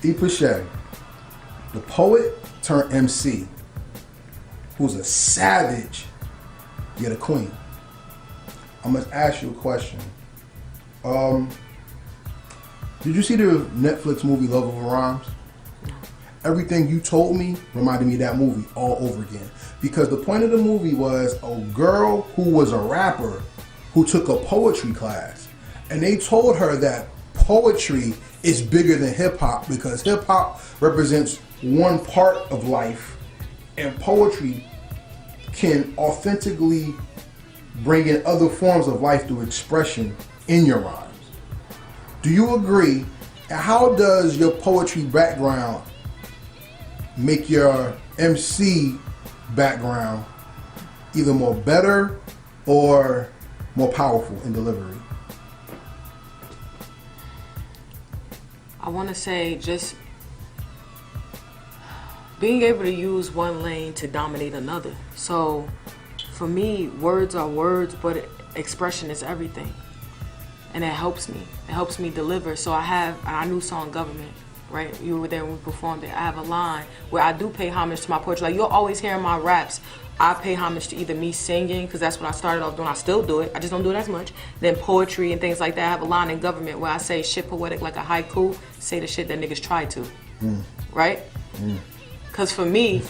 Piche, the poet turned MC, who's a savage, yet a queen. I'm gonna ask you a question. Did you see the Netflix movie Love Over Rhymes? Everything you told me reminded me of that movie all over again. Because the point of the movie was a girl who was a rapper who took a poetry class. And they told her that poetry is bigger than hip hop because hip hop represents one part of life and poetry can authentically bring in other forms of life through expression in your rhymes. Do you agree? And how does your poetry background make your MC background either more better or more powerful in delivery? I want to say just being able to use one lane to dominate another. So for me, words are words, but expression is everything. And it helps me. It helps me deliver. So I have a new song, Government, right? You were there when we performed it. I have a line where I do pay homage to my poetry. Like you'll always hear in my raps, I pay homage to either me singing, because that's what I started off doing. I still do it. I just don't do it as much. Then poetry and things like that. I have a line in Government where I say shit poetic like a haiku, say the shit that niggas try to, right? Because for me,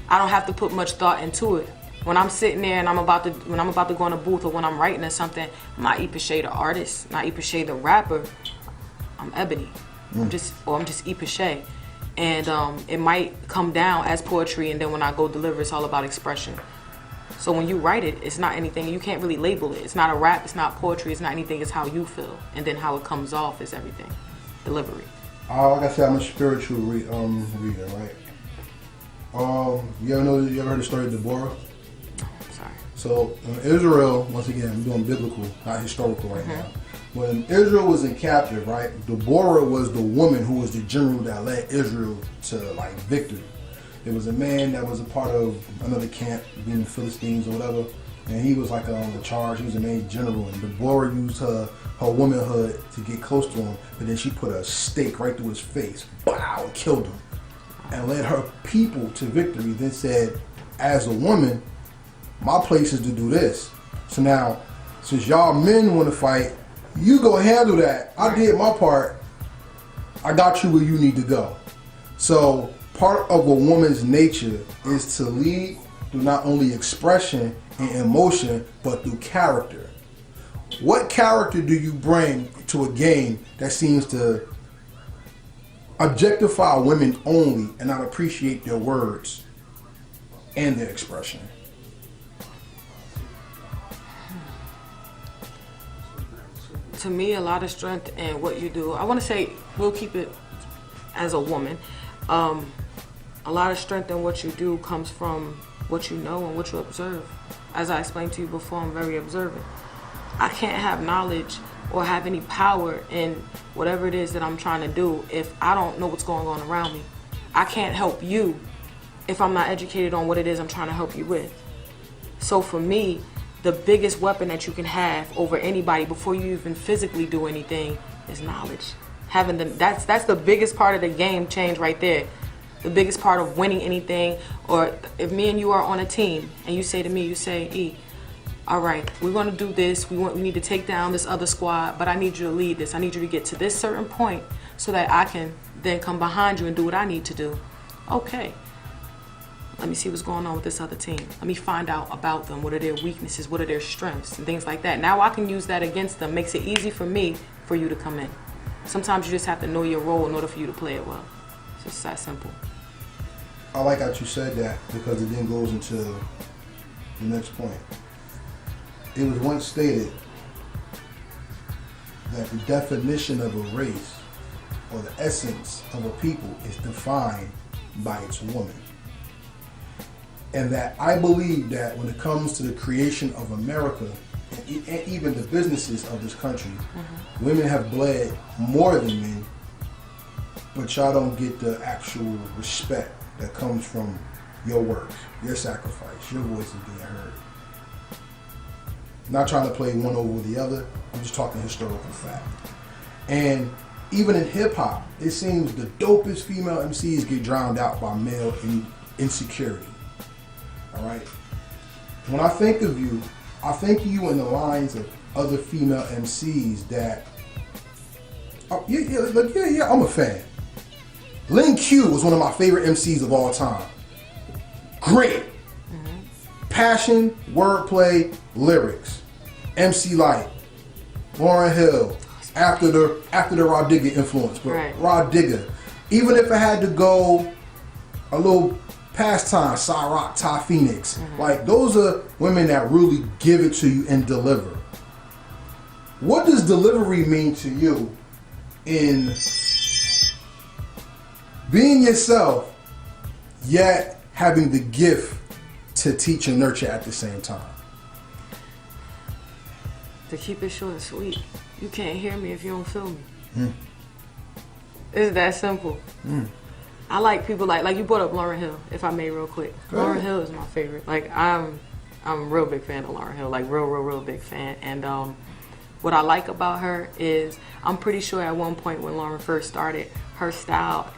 I don't have to put much thought into it. When I'm sitting there and I'm about to go in a booth or when I'm writing or something, I'm not Piche the artist, not Piche the rapper. I'm Ebony. I'm just Piche. And it might come down as poetry, and then when I go deliver, it's all about expression. So when you write it, it's not anything, you can't really label it. It's not a rap, it's not poetry, it's not anything, it's how you feel. And then how it comes off is everything. Delivery. Like I said, I'm a spiritual reader, right? You ever heard the story of Devorah? So in Israel, once again, I'm doing biblical, not historical right now. When Israel was in captive, right, Devorah was the woman who was the general that led Israel to like victory. There was a man that was a part of another camp, being the Philistines or whatever, and he was like on the charge. He was the main general, and Devorah used her womanhood to get close to him, but then she put a stake right through his face, wow, and killed him, and led her people to victory. Then said, as a woman, my place is to do this. So now, since y'all men want to fight, you go handle that. I did my part. I got you where you need to go. So part of a woman's nature is to lead through not only expression and emotion, but through character. What character do you bring to a game that seems to objectify women only and not appreciate their words and their expression? To me, a lot of strength in what you do. I want to say, we'll keep it as a woman. A lot of strength in what you do comes from what you know and what you observe. As I explained to you before, I'm very observant. I can't have knowledge or have any power in whatever it is that I'm trying to do if I don't know what's going on around me. I can't help you if I'm not educated on what it is I'm trying to help you with. So for me, the biggest weapon that you can have over anybody before you even physically do anything is knowledge. That's the biggest part of the game change right there. The biggest part of winning anything. Or if me and you are on a team and you say to me, you say, E, all right, we're gonna do this. We need to take down this other squad, but I need you to lead this. I need you to get to this certain point so that I can then come behind you and do what I need to do. Okay. Let me see what's going on with this other team. Let me find out about them. What are their weaknesses? What are their strengths? And things like that. Now I can use that against them. Makes it easy for me for you to come in. Sometimes you just have to know your role in order for you to play it well. It's just that simple. I like how you said that because it then goes into the next point. It was once stated that the definition of a race or the essence of a people is defined by its woman. And that I believe that when it comes to the creation of America and even the businesses of this country, women have bled more than men, but y'all don't get the actual respect that comes from your work, your sacrifice, your voice is being heard. I'm not trying to play one over the other, I'm just talking historical fact. And even in hip hop, it seems the dopest female MCs get drowned out by male insecurity. All right. When I think of you, I think of you in the lines of other female MCs that, I'm a fan. Lin Q was one of my favorite MCs of all time. Great. Passion, wordplay, lyrics. MC Light, Lauryn Hill, after the Rod Digger influence, but right. Rod Digger. Even if I had to go a little past time, Cyrock, Ty Phoenix, like those are women that really give it to you and deliver. What does delivery mean to you in being yourself, yet having the gift to teach and nurture at the same time? To keep it short and sweet. You can't hear me if you don't feel me. It's that simple. I like people like you brought up Lauryn Hill, if I may real quick. Lauryn Hill is my favorite. Like I'm a real big fan of Lauryn Hill, like real big fan. And what I like about her is I'm pretty sure at one point when Lauryn first started, her style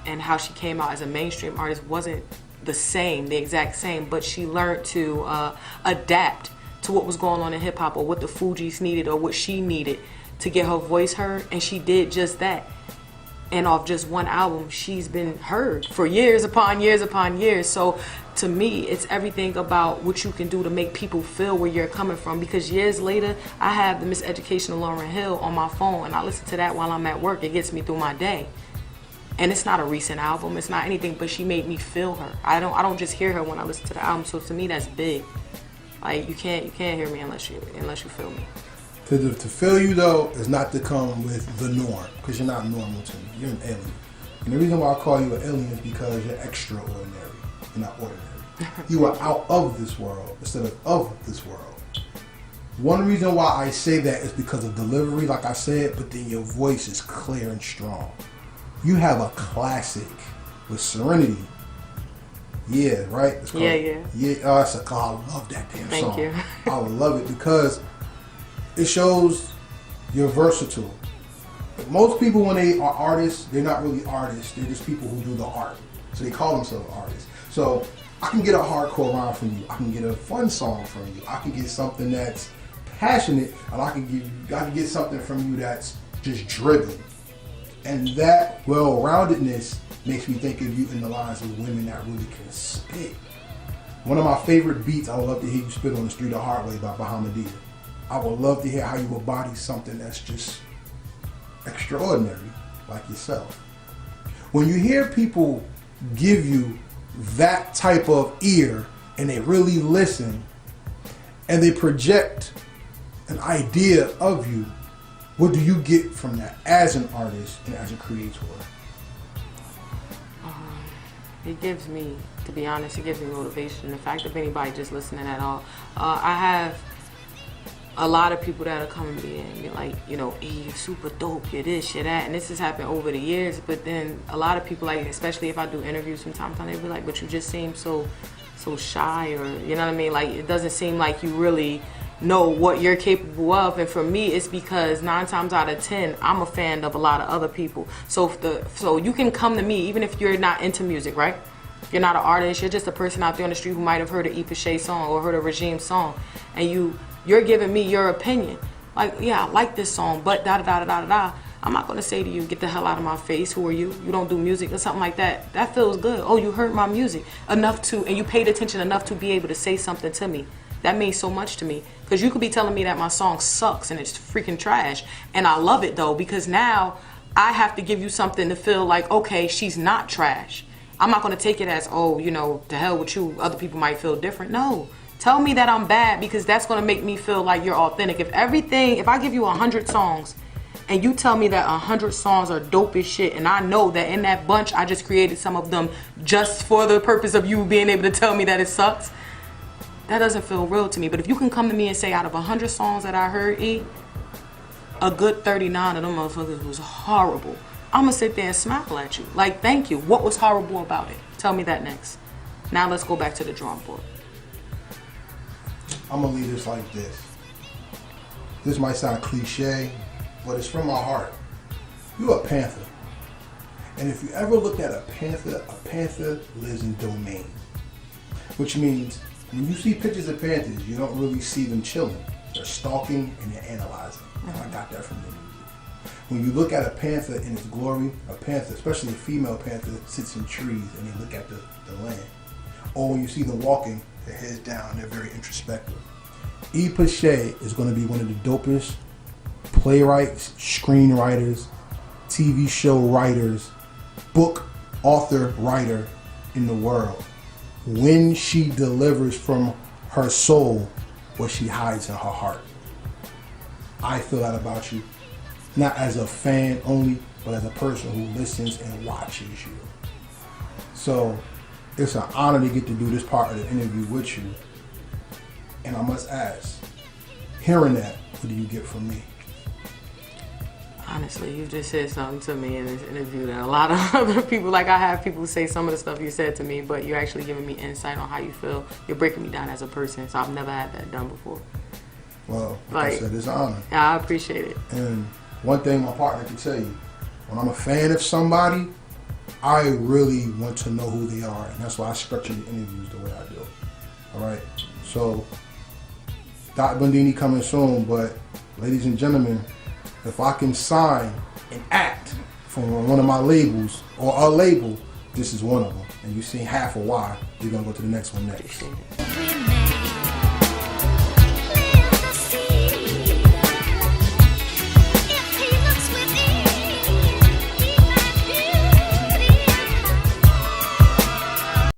and how she came out as a mainstream artist wasn't the exact same, but she learned to adapt to what was going on in hip hop or what the Fugees needed or what she needed to get her voice heard, and she did just that. And off just one album, she's been heard for years upon years upon years. So to me, it's everything about what you can do to make people feel where you're coming from. Because years later, I have the Miseducation of Lauryn Hill on my phone, and I listen to that while I'm at work. It gets me through my day. And it's not a recent album, it's not anything, but she made me feel her. I don't just hear her when I listen to the album. So to me, that's big. Like you can't hear me unless you feel me. To feel you though is not to come with the norm, because you're not normal to me. You're an alien. And the reason why I call you an alien is because you're extraordinary. You're not ordinary. You are out of this world instead of this world. One reason why I say that is because of delivery, like I said, but then your voice is clear and strong. You have a classic with Serenity. Yeah, right? It's called, yeah. It's a call. I love that damn song. Thank you. I love it because it shows you're versatile. Most people, when they are artists, they're not really artists. They're just people who do the art. So they call themselves artists. So I can get a hardcore rhyme from you. I can get a fun song from you. I can get something that's passionate, and I can get something from you that's just driven. And that well-roundedness makes me think of you in the lines of women that really can spit. One of my favorite beats, I would love to hear you spit on the Street the Hard Way by Bahamadia. I would love to hear how you embody something that's just extraordinary, like yourself. When you hear people give you that type of ear and they really listen and they project an idea of you, what do you get from that as an artist and as a creator? It gives me, to be honest, it gives me motivation. The fact of anybody just listening at all. I have a lot of people that are coming to me and be like, you know, hey, you're super dope, you're this, you're that. And this has happened over the years. But then a lot of people, like, especially if I do interviews from time to time, they be like, but you just seem so shy, or, you know what I mean? Like, it doesn't seem like you really know what you're capable of. And for me, it's because 9 times out of 10, I'm a fan of a lot of other people. So you can come to me even if you're not into music, right? You're not an artist, you're just a person out there on the street who might have heard a Piche song or heard a Regime song, and you're giving me your opinion. Like, yeah, I like this song, but da-da-da-da-da-da. I'm not going to say to you, get the hell out of my face, who are you? You don't do music or something like that. That feels good. Oh, you heard my music enough to, and you paid attention enough to be able to say something to me. That means so much to me, because you could be telling me that my song sucks and it's freaking trash, and I love it though, because now I have to give you something to feel like, okay, she's not trash. I'm not going to take it as, oh, you know, to hell with you, other people might feel different. No, tell me that I'm bad, because that's going to make me feel like you're authentic. If I give you 100 songs and you tell me that 100 songs are dope as shit, and I know that in that bunch I just created some of them just for the purpose of you being able to tell me that it sucks, that doesn't feel real to me. But if you can come to me and say, out of 100 songs that I heard, a good 39 of them motherfuckers was horrible, I'm gonna sit there and smile at you. Like, thank you. What was horrible about it? Tell me that next. Now let's go back to the drawing board. I'm gonna leave this like this. This might sound cliche, but it's from my heart. You're a panther. And if you ever looked at a panther lives in domain. Which means when you see pictures of panthers, you don't really see them chilling. They're stalking and they're analyzing. And I got that from them. When you look at a panther in its glory, a panther, especially a female panther, sits in trees and they look at the land. Or when you see them walking, their heads down, they're very introspective. Piche is going to be one of the dopest playwrights, screenwriters, TV show writers, book author, writer in the world. When she delivers from her soul what she hides in her heart. I feel that about you. Not as a fan only, but as a person who listens and watches you. So it's an honor to get to do this part of the interview with you. And I must ask, hearing that, what do you get from me? Honestly, you just said something to me in this interview that a lot of other people, like I have people say some of the stuff you said to me, but you're actually giving me insight on how you feel. You're breaking me down as a person, so I've never had that done before. Well, like I said, it's an honor. Yeah, I appreciate it. And one thing my partner can tell you, when I'm a fan of somebody, I really want to know who they are, and that's why I structure the interviews the way I do. All right? So, Dot Bundini coming soon, but ladies and gentlemen, if I can sign an act from one of my labels or a label, this is one of them. And you've seen half of why. You're going to go to the next one next. Appreciate it.